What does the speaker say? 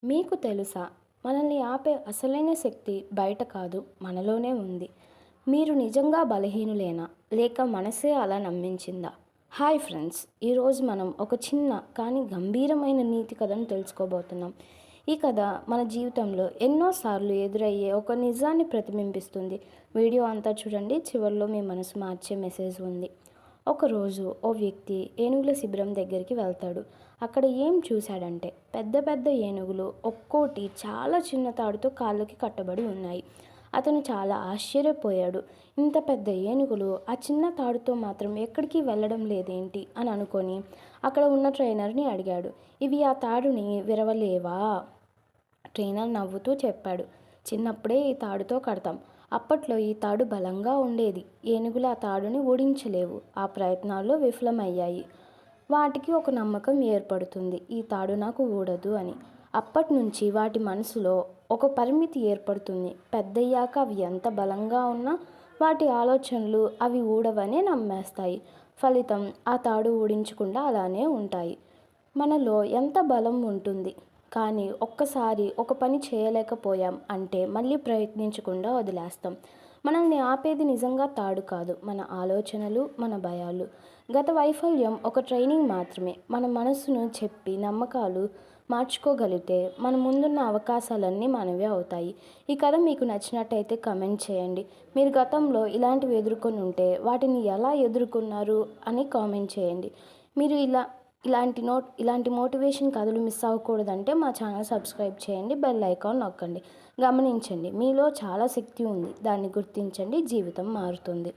మీకు తెలుసా? మనల్ని ఆపే అసలైన శక్తి బయట కాదు, మనలోనే ఉంది. మీరు నిజంగా బలహీనులేనా? లేక మనసే అలా నమ్మించిందా? Hi friends! ఈరోజు మనం ఒక చిన్న కానీ గంభీరమైన నీతి కథను తెలుసుకోబోతున్నాం. ఈ కథ మన జీవితంలో ఎన్నోసార్లు ఎదురయ్యే ఒక నిజాన్ని ప్రతిబింబిస్తుంది. వీడియో అంతా చూడండి, చివరిలో మీ మనసు మార్చే మెసేజ్ ఉంది. ఒకరోజు ఓ వ్యక్తి ఏనుగుల శిబిరం దగ్గరికి వెళ్తాడు. అక్కడ ఏం చూశాడంటే పెద్ద పెద్ద ఏనుగులు ఒక్కోటి చాలా చిన్న తాడుతో కాళ్ళకి కట్టబడి ఉన్నాయి. అతను చాలా ఆశ్చర్యపోయాడు. ఇంత పెద్ద ఏనుగులు ఆ చిన్న తాడుతో మాత్రం ఎక్కడికి వెళ్ళడం లేదేంటి అని అనుకొని అక్కడ ఉన్న ట్రైనర్ని అడిగాడు, ఇవి ఆ తాడుని విరవలేవా? ట్రైనర్ నవ్వుతూ చెప్పాడు, చిన్నప్పుడే ఈ తాడుతో కడతాం. అప్పట్లో ఈ తాడు బలంగా ఉండేది. ఏనుగులు ఆ తాడుని ఓడించలేవు. ఆ ప్రయత్నాల్లో విఫలమయ్యాయి. వాటికి ఒక నమ్మకం ఏర్పడుతుంది, ఈ తాడు నాకు ఊడదు అని. అప్పటి నుంచి వాటి మనసులో ఒక పరిమితి ఏర్పడుతుంది. పెద్దయ్యాక అవి ఎంత బలంగా ఉన్నా వాటి ఆలోచనలు అవి ఊడవనే నమ్మేస్తాయి. ఫలితం ఆ తాడు ఊడించకుండా అలానే ఉంటాయి. మనలో ఎంత బలం ఉంటుంది, కానీ ఒక్కసారి ఒక పని చేయలేకపోయాం అంటే మళ్ళీ ప్రయత్నించకుండా వదిలేస్తాం. మనల్ని ఆపేది నిజంగా తాడు కాదు, మన ఆలోచనలు, మన భయాలు. గత వైఫల్యం ఒక ట్రైనింగ్ మాత్రమే. మన మనసును చెప్పి నమ్మకాలు మార్చుకోగలిగితే మన ముందున్న అవకాశాలన్నీ మనవే అవుతాయి. ఈ కథ మీకు నచ్చినట్టయితే కమెంట్ చేయండి. మీరు గతంలో ఇలాంటివి ఎదుర్కొని ఉంటే వాటిని ఎలా ఎదుర్కొన్నారు అని కామెంట్ చేయండి. మీరు ఇలాంటి మోటివేషన్ కథలు మిస్ అవ్వకూడదంటే మా ఛానల్ సబ్స్క్రైబ్ చేయండి, బెల్ ఐకాన్ నొక్కండి. గమనించండి, మీలో చాలా శక్తి ఉంది, దాన్ని గుర్తించండి, జీవితం మారుతుంది.